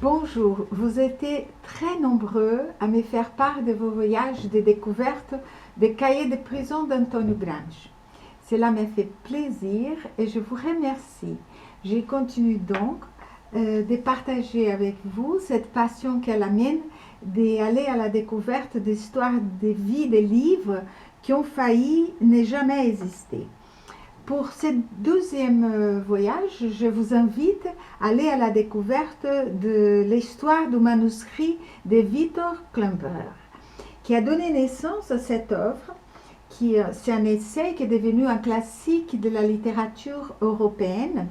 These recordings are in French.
Bonjour, vous étiez très nombreux à me faire part de vos voyages de découverte des cahiers de prison d'Antonio Gramsci. Cela m'a fait plaisir et je vous remercie. Je continue donc de partager avec vous cette passion qu'est la mienne d'aller à la découverte d'histoires de vie, des livres qui ont failli ne jamais exister. Pour ce deuxième voyage, je vous invite à aller à la découverte de l'histoire du manuscrit de Victor Klemperer, qui a donné naissance à cette œuvre. C'est un essai qui est devenu un classique de la littérature européenne,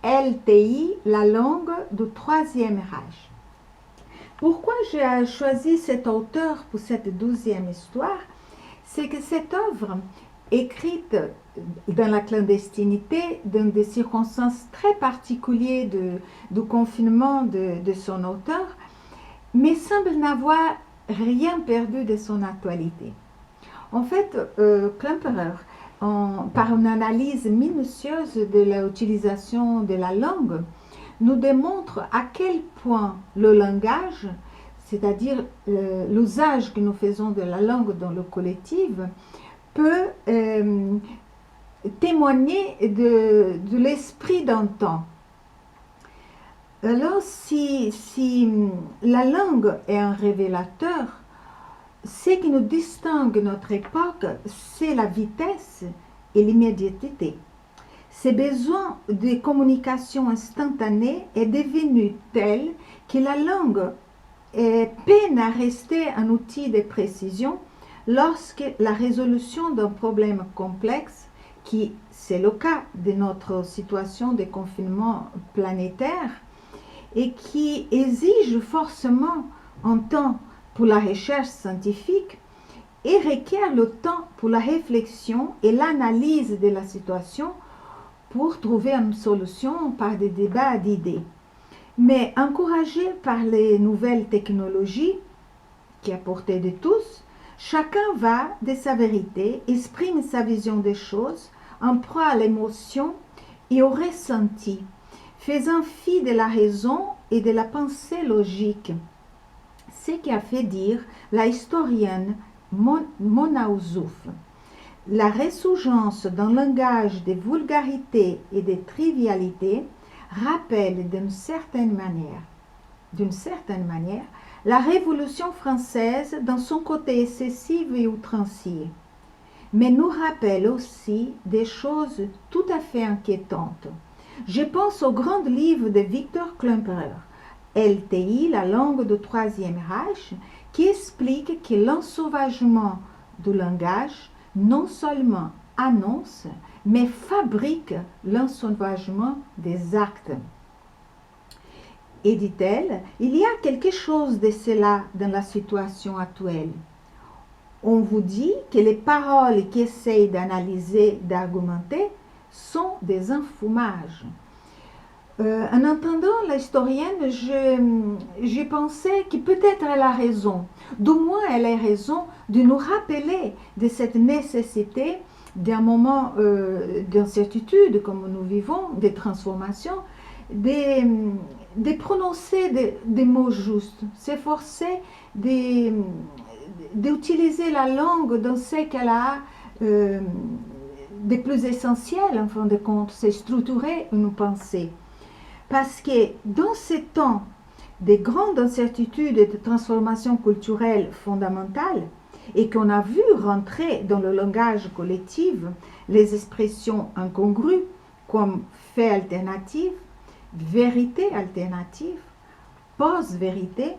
LTI, la langue du Troisième Reich. Pourquoi j'ai choisi cet auteur pour cette deuxième histoire? C'est que cette œuvre, écrite dans la clandestinité, dans des circonstances très particulières du confinement de son auteur, mais semble n'avoir rien perdu de son actualité. En fait, Klemperer, par une analyse minutieuse de l'utilisation de la langue, nous démontre à quel point le langage, c'est-à-dire l'usage que nous faisons de la langue dans le collectif, peut témoigner de l'esprit d'un temps. Alors, si la langue est un révélateur, ce qui nous distingue notre époque, c'est la vitesse et l'immédiateté. Ce besoin de communication instantanée est devenu tel que la langue peine à rester un outil de précision lorsque la résolution d'un problème complexe, qui c'est le cas de notre situation de confinement planétaire, et qui exige forcément un temps pour la recherche scientifique et requiert le temps pour la réflexion et l'analyse de la situation pour trouver une solution par des débats d'idées. Mais encouragé par les nouvelles technologies qui à portée de tous, chacun va de sa vérité, exprime sa vision des choses, en proie à l'émotion et au ressenti, faisant fi de la raison et de la pensée logique. Ce qui a fait dire la historienne Mona Ozouf. La résurgence d'un langage de vulgarité et de trivialité rappelle d'une certaine manière, la Révolution française dans son côté excessif et outrancier, mais nous rappelle aussi des choses tout à fait inquiétantes. Je pense au grand livre de Victor Klemperer, LTI, la langue du Troisième Reich, qui explique que l'ensauvagement du langage non seulement annonce, mais fabrique l'ensauvagement des actes. Et dit-elle, il y a quelque chose de cela dans la situation actuelle. On vous dit que les paroles qui essayent d'analyser, d'argumenter, sont des enfumages. En entendant l'historienne, j'ai pensé que peut-être elle a raison. Du moins, elle a raison de nous rappeler de cette nécessité d'un moment d'incertitude, comme nous vivons, de transformation, de prononcer des mots justes, s'efforcer d'utiliser la langue dans ce qu'elle a de plus essentiel, en fin de compte, c'est structurer une pensée. Parce que dans ces temps de grandes incertitudes et de transformations culturelles fondamentales, et qu'on a vu rentrer dans le langage collectif les expressions incongrues comme fait alternatif, vérité alternative, post-vérité,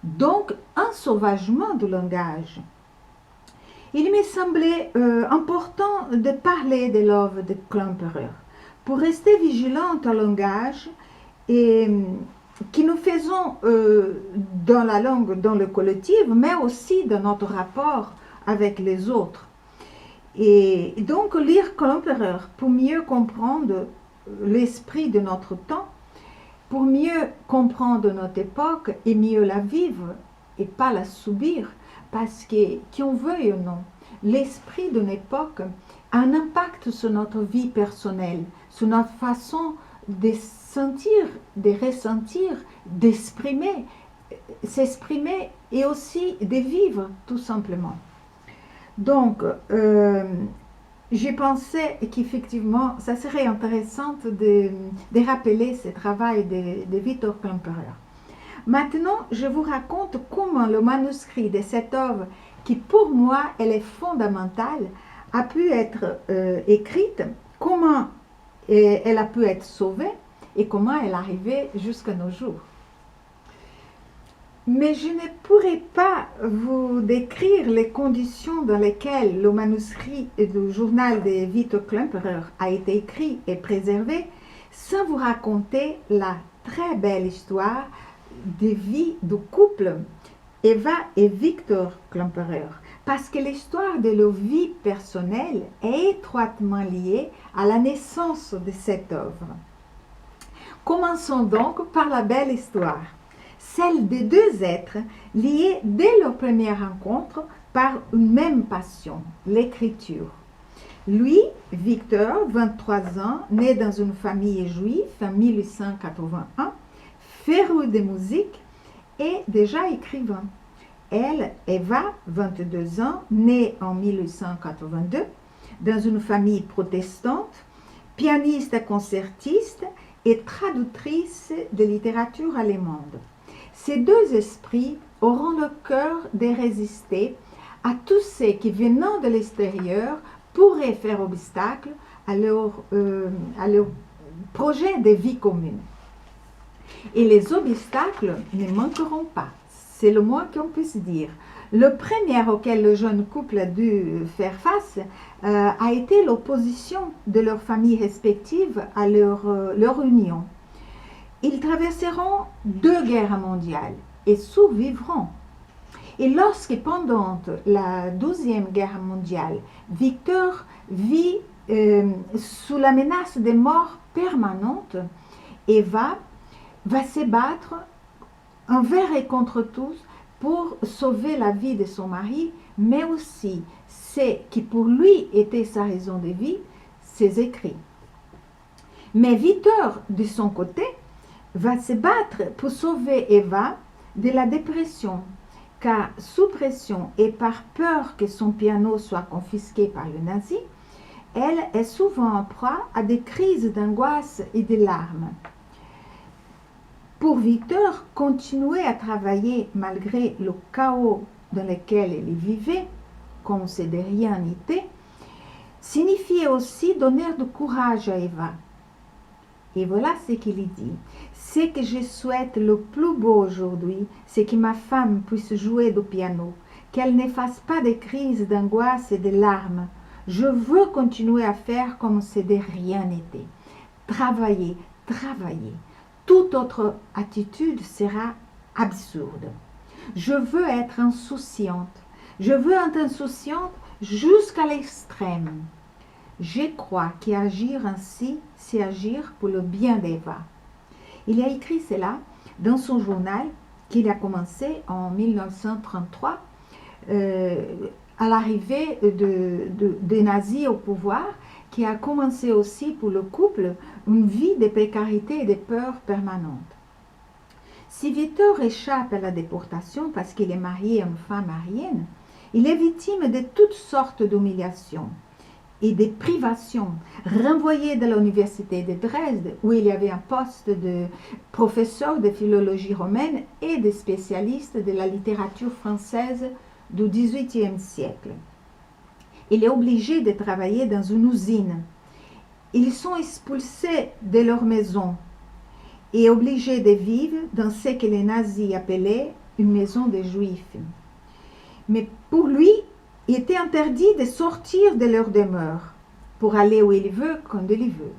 donc un sauvagement du langage. Il me semblait important de parler de l'œuvre de Klemperer pour rester vigilante au langage et que nous faisons dans la langue, dans le collectif, mais aussi dans notre rapport avec les autres. Et donc lire Klemperer pour mieux comprendre l'esprit de notre temps, pour mieux comprendre notre époque et mieux la vivre et pas la subir, parce que, qu'on veuille ou non, l'esprit d'une époque a un impact sur notre vie personnelle, sur notre façon de sentir, de ressentir, d'exprimer, s'exprimer et aussi de vivre tout simplement. Donc, j'ai pensé qu'effectivement, ça serait intéressant de rappeler ce travail de Victor Klemperer. Maintenant, je vous raconte comment le manuscrit de cette œuvre, qui pour moi, elle est fondamentale, a pu être écrite, comment elle a pu être sauvée et comment elle est arrivée jusqu'à nos jours. Mais je ne pourrai pas vous décrire les conditions dans lesquelles le manuscrit du journal de Victor Klemperer a été écrit et préservé sans vous raconter la très belle histoire de vie du couple Eva et Victor Klemperer, parce que l'histoire de leur vie personnelle est étroitement liée à la naissance de cette œuvre. Commençons donc par la belle histoire, celle de deux êtres liés dès leur première rencontre par une même passion, l'écriture. Lui, Victor, 23 ans, né dans une famille juive en 1881, féru de musique et déjà écrivain. Elle, Eva, 22 ans, née en 1882, dans une famille protestante, pianiste et concertiste et traductrice de littérature allemande. Ces deux esprits auront le cœur de résister à tous ceux qui, venant de l'extérieur, pourraient faire obstacle à leur projet de vie commune. Et les obstacles ne manqueront pas, c'est le moins qu'on puisse dire. Le premier auquel le jeune couple a dû faire face a été l'opposition de leurs familles respectives à leur union. Ils traverseront 2 guerres mondiales et survivront. Et lorsque pendant la 12e guerre mondiale, Victor vit sous la menace de mort permanente, Eva va se battre envers et contre tous pour sauver la vie de son mari, mais aussi ce qui pour lui était sa raison de vie, ses écrits. Mais Victor, de son côté, va se battre pour sauver Eva de la dépression, car sous pression et par peur que son piano soit confisqué par les nazis, elle est souvent en proie à des crises d'angoisse et de larmes. Pour Victor, continuer à travailler malgré le chaos dans lequel il vivait, comme si de rien n'était, signifiait aussi donner du courage à Eva. Et voilà ce qu'il dit. Ce que je souhaite le plus beau aujourd'hui, c'est que ma femme puisse jouer du piano, qu'elle ne fasse pas de crises d'angoisse et de larmes. Je veux continuer à faire comme si de rien n'était. Travailler, travailler. Toute autre attitude sera absurde. Je veux être insouciante. Je veux être insouciante jusqu'à l'extrême. Je crois qu'agir ainsi, c'est agir pour le bien d'Eva. Il a écrit cela dans son journal qu'il a commencé en 1933 à l'arrivée des nazis au pouvoir, qui a commencé aussi pour le couple une vie de précarité et de peur permanente. Si Victor échappe à la déportation parce qu'il est marié à une femme aryenne, il est victime de toutes sortes d'humiliations et de privations, renvoyé de l'université de Dresde, où il y avait un poste de professeur de philologie romaine et de spécialiste de la littérature française du XVIIIe siècle. Il est obligé de travailler dans une usine. Ils sont expulsés de leur maison et obligés de vivre dans ce que les nazis appelaient une maison des juifs. Mais pour lui, il était interdit de sortir de leur demeure pour aller où il veut, quand il veut.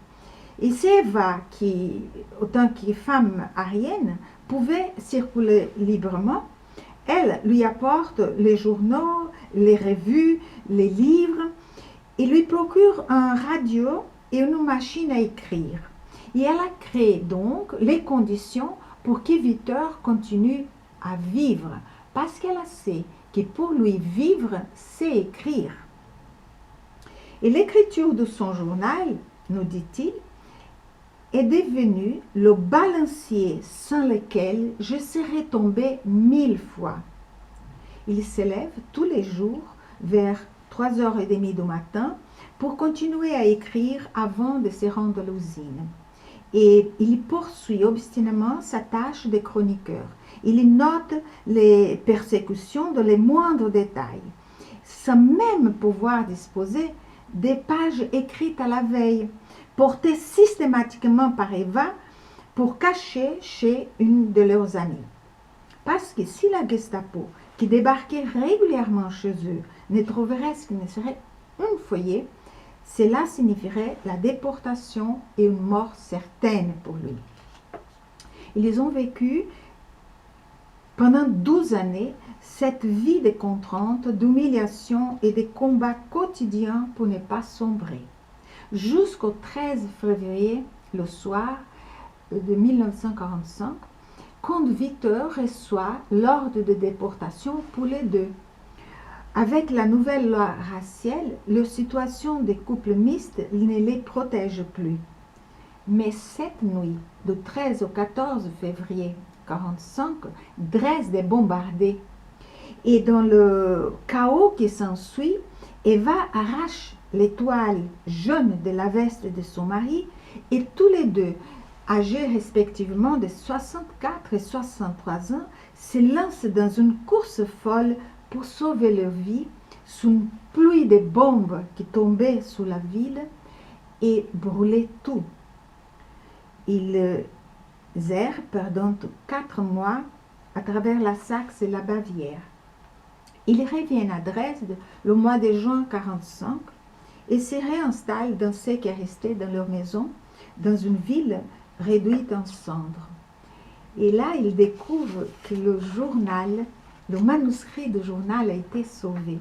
Et c'est Eva qui, autant que femme aryenne, pouvait circuler librement. Elle lui apporte les journaux, les revues, les livres, et lui procure un radio et une machine à écrire. Et elle a créé donc les conditions pour que Victor continue à vivre, parce qu'elle sait que pour lui vivre, c'est écrire. Et l'écriture de son journal, nous dit-il, est devenu le balancier sans lequel je serais tombé 1000 fois. Il se lève tous les jours vers 3h30 du matin pour continuer à écrire avant de se rendre à l'usine. Et il poursuit obstinément sa tâche de chroniqueur. Il note les persécutions dans les moindres détails, sans même pouvoir disposer des pages écrites à la veille, portées systématiquement par Eva pour cacher chez une de leurs amies. Parce que si la Gestapo, qui débarquait régulièrement chez eux, ne trouverait ce qui ne serait un foyer, cela signifierait la déportation et une mort certaine pour lui. Ils ont vécu pendant 12 années cette vie de contraintes, d'humiliation et de combats quotidiens pour ne pas sombrer. Jusqu'au 13 février, le soir de 1945, quand Victor reçoit l'ordre de déportation pour les deux. Avec la nouvelle loi raciale, la situation des couples mixtes ne les protège plus. Mais cette nuit, du 13 au 14 février 1945, Dresde est bombardée. Et dans le chaos qui s'ensuit, Eva arrache l'étoile jaune de la veste de son mari et tous les deux, âgés respectivement de 64 et 63 ans, se lancent dans une course folle pour sauver leur vie sous une pluie de bombes qui tombaient sur la ville et brûlaient tout. Ils errent pendant 4 mois à travers la Saxe et la Bavière. Ils reviennent à Dresde le mois de juin 1945 et se réinstallent dans ce qui est resté dans leur maison, dans une ville réduite en cendres. Et là, ils découvrent que le manuscrit du journal a été sauvé.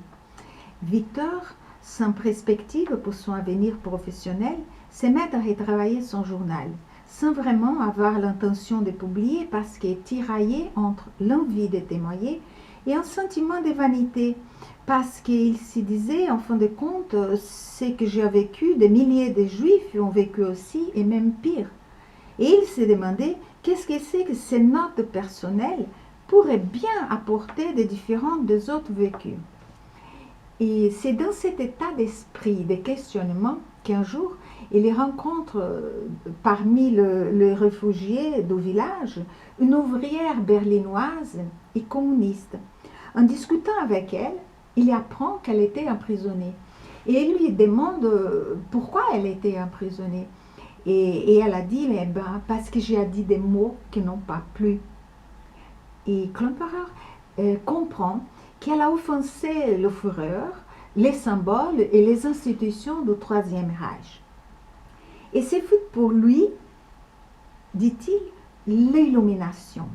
Victor, sans perspective pour son avenir professionnel, se met à retravailler son journal, sans vraiment avoir l'intention de publier parce qu'il est tiraillé entre l'envie de témoigner et un sentiment de vanité, parce qu'il se disait, en fin de compte, ce que j'ai vécu, des milliers de Juifs ont vécu aussi, et même pire. Et il se demandait qu'est-ce que c'est que ces notes personnelles pourraient bien apporter des différents des autres vécus. Et c'est dans cet état d'esprit, de questionnement, qu'un jour, il rencontre parmi les réfugiés du village une ouvrière berlinoise et communiste. En discutant avec elle, il apprend qu'elle était emprisonnée. Et il lui demande pourquoi elle était emprisonnée. Et elle a dit, parce que j'ai dit des mots qui n'ont pas plu. Et Klemperer comprend qu'elle a offensé le Führer, les symboles et les institutions du Troisième Reich. Et c'est pour lui, dit-il, l'illumination.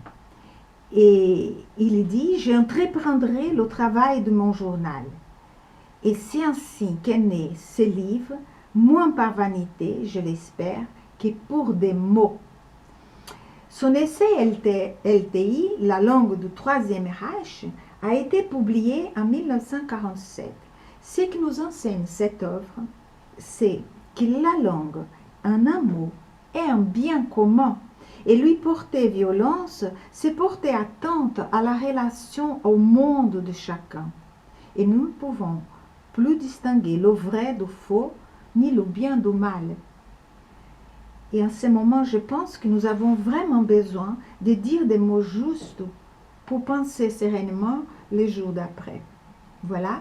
Et il dit, j'entreprendrai le travail de mon journal. Et c'est ainsi qu'est né ce livre, moins par vanité, je l'espère, que pour des mots. Son essai LTI, la langue du Troisième Reich, a été publié en 1947. Ce qui nous enseigne cette œuvre, c'est que la langue, en un mot, est un bien commun. Et lui porter violence, c'est porter atteinte à la relation au monde de chacun. Et nous ne pouvons plus distinguer le vrai du faux, ni le bien du mal. Et en ce moment, je pense que nous avons vraiment besoin de dire des mots justes pour penser sereinement les jours d'après. Voilà.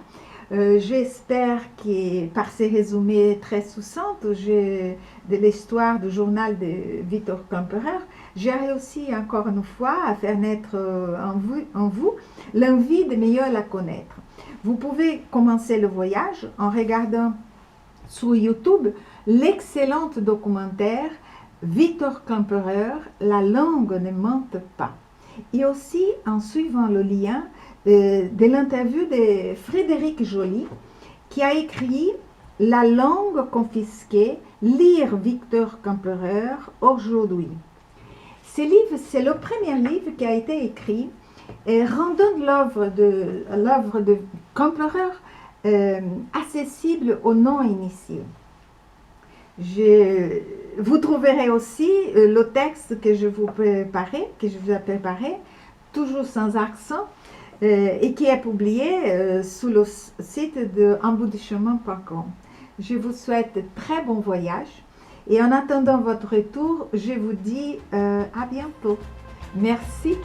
J'espère que par ces résumés très succincts de l'histoire du journal de Victor Klemperer, j'ai réussi encore une fois à faire naître en vous l'envie de mieux la connaître. Vous pouvez commencer le voyage en regardant sur YouTube l'excellent documentaire Victor Klemperer, La langue ne ment pas. Et aussi en suivant le lien de l'interview de Frédéric Joly, qui a écrit La langue confisquée, lire Victor Klemperer aujourd'hui. Ce livre, c'est le premier livre qui a été écrit rendant l'œuvre de Klemperer accessible aux non-initiés. Vous trouverez aussi le texte que je vous ai préparé, toujours sans accent, et qui est publié sur le site de emboutdechemin.com. Je vous souhaite très bon voyage et en attendant votre retour, je vous dis à bientôt. Merci.